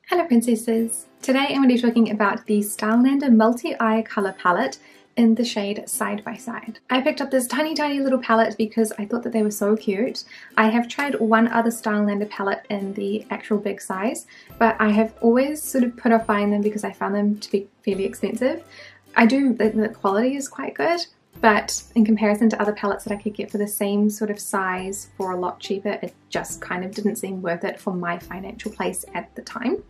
Hello princesses! Today I'm going to be talking about the Stylenanda multi-eye colour palette in the shade Side by Side. I picked up this tiny little palette because I thought that they were so cute. I have tried one other Stylenanda palette in the actual big size, but I have always sort of put off buying them because I found them to be fairly expensive. I do think the quality is quite good, but in comparison to other palettes that I could get for the same sort of size for a lot cheaper, it just kind of didn't seem worth it for my financial place at the time.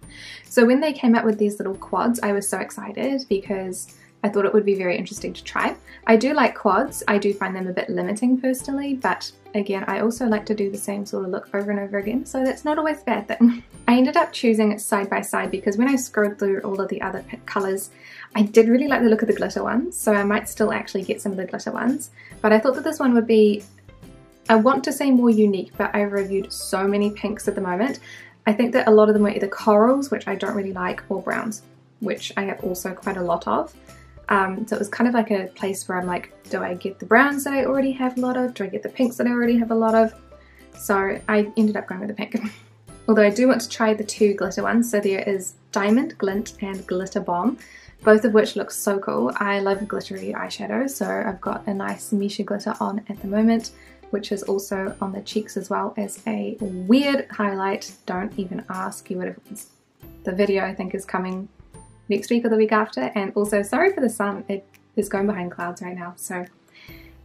So when they came out with these little quads, I was so excited because I thought it would be very interesting to try. I do like quads. I do find them a bit limiting personally, but again, I also like to do the same sort of look over and over again, so that's not always a bad thing. I ended up choosing Side by Side because when I scrolled through all of the other colours, I did really like the look of the glitter ones, so I might still actually get some of the glitter ones, but I thought that this one would be, I want to say more unique, but I reviewed so many pinks at the moment. I think that a lot of them were either corals, which I don't really like, or browns, which I have also quite a lot of. So it was kind of like a place where I'm like, do I get the browns that I already have a lot of? Do I get the pinks that I already have a lot of? So I ended up going with the pink. Although I do want to try the two glitter ones. So there is Diamond Glint and Glitter Bomb, both of which look so cool. I love glittery eyeshadow, so I've got a nice Misha glitter on at the moment, which is also on the cheeks as well as a weird highlight. Don't even ask. You would have. The video I think is coming next week or the week after, and also sorry for the sun, it is going behind clouds right now, so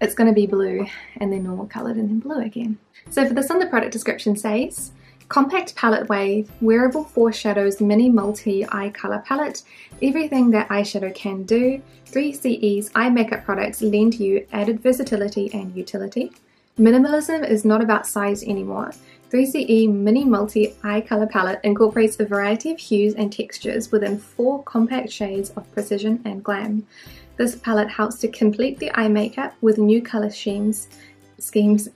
it's going to be blue and then normal coloured and then blue again. So for this one, the product description says, compact palette wave, wearable foreshadows mini multi-eye colour palette, everything that eyeshadow can do, 3CE's eye makeup products lend you added versatility and utility. Minimalism is not about size anymore. 3CE Mini Multi Eye Color Palette incorporates a variety of hues and textures within 4 compact shades of precision and glam. This palette helps to complete the eye makeup with new color schemes,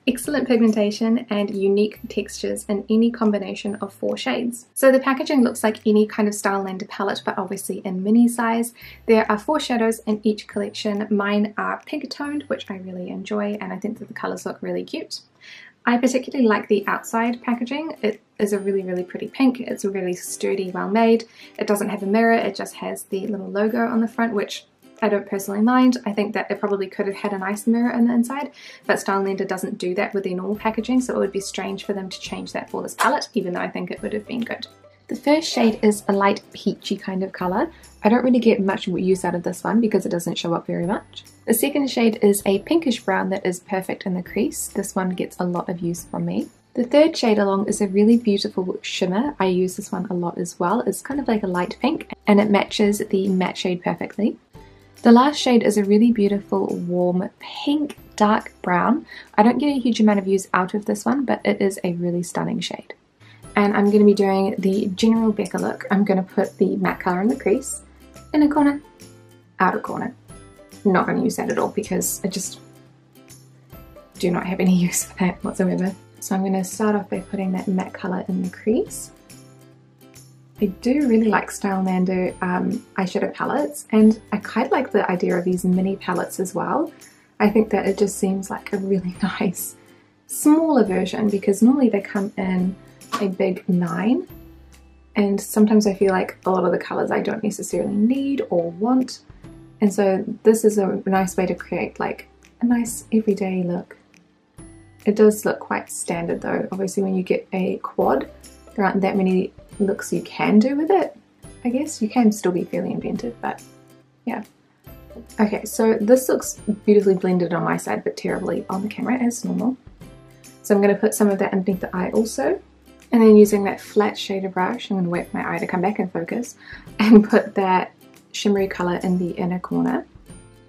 excellent pigmentation, and unique textures in any combination of 4 shades. So the packaging looks like any kind of Stylenanda palette, but obviously in mini size. There are 4 shadows in each collection. Mine are pink toned, which I really enjoy, and I think that the colors look really cute. I particularly like the outside packaging. It is a really pretty pink. It's really sturdy, well made. It doesn't have a mirror, it just has the little logo on the front, which I don't personally mind. I think that it probably could have had a nice mirror on the inside, but Stylenanda doesn't do that with their normal packaging, so it would be strange for them to change that for this palette, even though I think it would have been good. The first shade is a light peachy kind of colour. I don't really get much use out of this one because it doesn't show up very much. The second shade is a pinkish brown that is perfect in the crease. This one gets a lot of use from me. The third shade along is a really beautiful shimmer. I use this one a lot as well. It's kind of like a light pink and it matches the matte shade perfectly. The last shade is a really beautiful warm pink dark brown. I don't get a huge amount of use out of this one, but it is a really stunning shade. And I'm going to be doing the general Becca look. I'm going to put the matte colour in the crease, inner corner, outer corner. I'm not going to use that at all because I just do not have any use for that whatsoever. So I'm going to start off by putting that matte colour in the crease. I do really like Stylenanda eyeshadow palettes, and I quite like the idea of these mini palettes as well. I think that it just seems like a really nice smaller version because normally they come in a big 9, and sometimes I feel like a lot of the colours I don't necessarily need or want, and so this is a nice way to create like a nice everyday look. It does look quite standard though. Obviously when you get a quad, there aren't that many looks you can do with it. I guess you can still be fairly inventive, but yeah. Okay, so this looks beautifully blended on my side but terribly on the camera as normal. So I'm going to put some of that underneath the eye also. And then using that flat shader brush, I'm going to wait for my eye to come back and focus, and put that shimmery colour in the inner corner.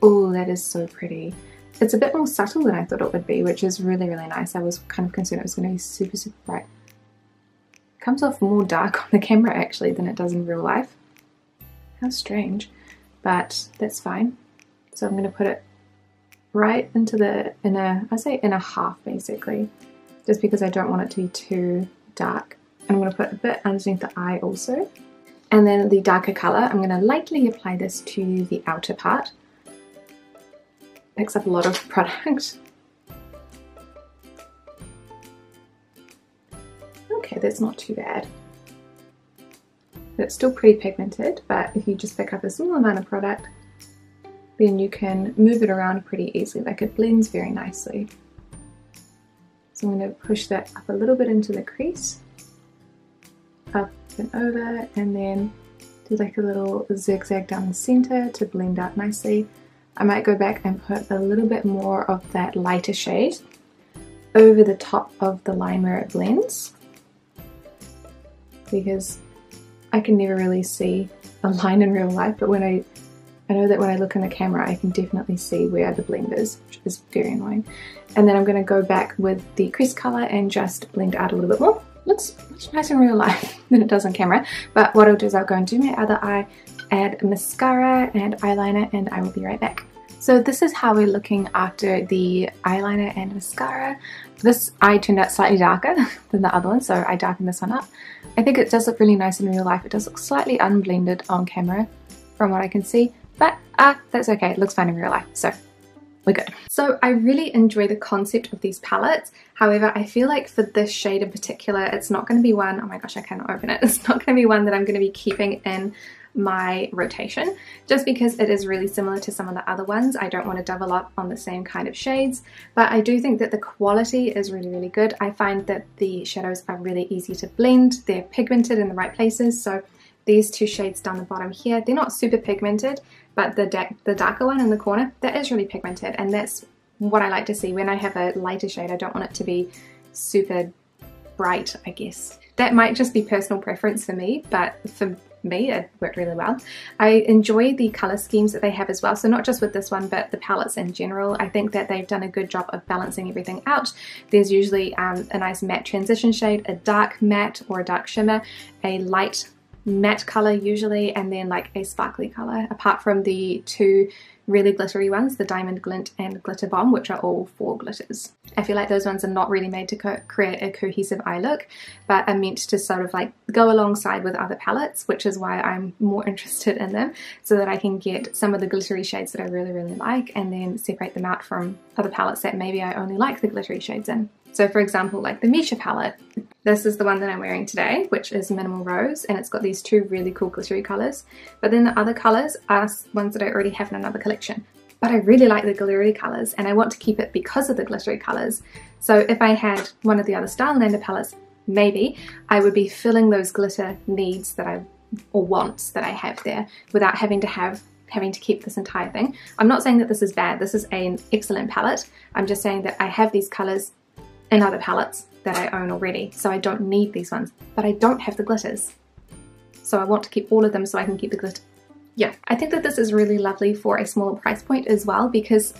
Oh, that is so pretty. It's a bit more subtle than I thought it would be, which is really nice. I was kind of concerned it was going to be super bright. It comes off more dark on the camera actually than it does in real life. How strange, but that's fine. So I'm going to put it right into the inner, I say inner half basically, just because I don't want it to be too dark. I'm going to put a bit underneath the eye also, and then the darker colour I'm going to lightly apply this to the outer part. Picks up a lot of product. Okay, that's not too bad. It's still pretty pigmented, but if you just pick up a small amount of product, then you can move it around pretty easily. Like, it blends very nicely. So I'm going to push that up a little bit into the crease, up and over, and then do like a little zigzag down the center to blend out nicely. I might go back and put a little bit more of that lighter shade over the top of the line where it blends, because I can never really see a line in real life, but I know that when I look in the camera I can definitely see where the blend is, which is very annoying. And then I'm going to go back with the crease colour and just blend out a little bit more. Looks much nicer in real life than it does on camera, but what I'll do is I'll go and do my other eye, add mascara and eyeliner, and I will be right back. So this is how we're looking after the eyeliner and mascara. This eye turned out slightly darker than the other one, so I darkened this one up. I think it does look really nice in real life. It does look slightly unblended on camera from what I can see, but that's okay. It looks fine in real life, so we're good. So I really enjoy the concept of these palettes. However, I feel like for this shade in particular, it's not going to be one, oh my gosh, I cannot open it. It's not going to be one that I'm going to be keeping in my rotation, just because it is really similar to some of the other ones. I don't want to double up on the same kind of shades, but I do think that the quality is really, really good. I find that the shadows are really easy to blend. They're pigmented in the right places. So these two shades down the bottom here, they're not super pigmented, but the darker one in the corner, that is really pigmented, and that's what I like to see. When I have a lighter shade, I don't want it to be super bright, I guess. That might just be personal preference for me, but for me it worked really well. I enjoy the color schemes that they have as well, so not just with this one but the palettes in general. I think that they've done a good job of balancing everything out. There's usually a nice matte transition shade, a dark matte or a dark shimmer, a light matte color usually, and then like a sparkly color, apart from the two really glittery ones, the Diamond Glint and Glitter Bomb, which are all 4 glitters. I feel like those ones are not really made to create a cohesive eye look, but are meant to sort of like go alongside with other palettes, which is why I'm more interested in them, so that I can get some of the glittery shades that I really, really like and then separate them out from other palettes that maybe I only like the glittery shades in. So for example, like the Misha palette, this is the one that I'm wearing today, which is Minimal Rose, and it's got these 2 really cool glittery colours. But then the other colours are ones that I already have in another collection. But I really like the glittery colours, and I want to keep it because of the glittery colours. So if I had one of the other Stylenanda palettes, maybe I would be filling those glitter needs that or wants that I have there, without having to keep this entire thing. I'm not saying that this is bad. This is an excellent palette. I'm just saying that I have these colours in other palettes that I own already, so I don't need these ones, but I don't have the glitters, so I want to keep all of them so I can keep the glitter. Yeah, I think that this is really lovely for a smaller price point as well, because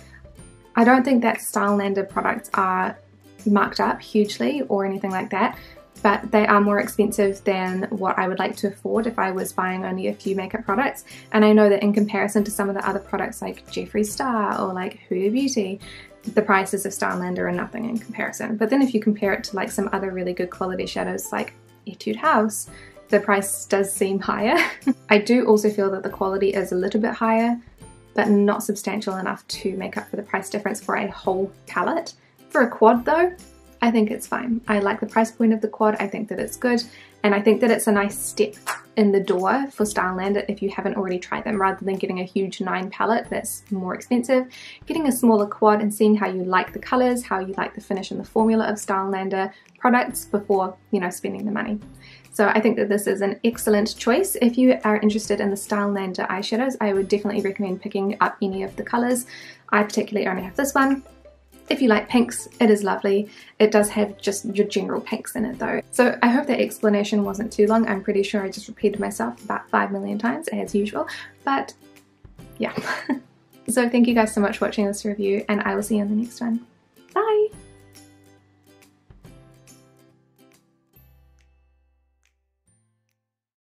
I don't think that Stylenanda products are marked up hugely or anything like that, but they are more expensive than what I would like to afford if I was buying only a few makeup products. And I know that in comparison to some of the other products like Jeffree Star or like Kbeauty, the prices of Stylenanda are nothing in comparison. But then if you compare it to like some other really good quality shadows like Etude House, the price does seem higher. I do also feel that the quality is a little bit higher, but not substantial enough to make up for the price difference for a whole palette. For a quad though, I think it's fine. I like the price point of the quad. I think that it's good, and I think that it's a nice step in the door for Stylenanda if you haven't already tried them. Rather than getting a huge 9 palette that's more expensive, getting a smaller quad and seeing how you like the colors, how you like the finish and the formula of Stylenanda products before, you know, spending the money. So I think that this is an excellent choice. If you are interested in the Stylenanda eyeshadows, I would definitely recommend picking up any of the colors. I particularly only have this one. If you like pinks, it is lovely. It does have just your general pinks in it though. So I hope that explanation wasn't too long. I'm pretty sure I just repeated myself about 5 million times as usual, but yeah. So thank you guys so much for watching this review, and I will see you in the next one.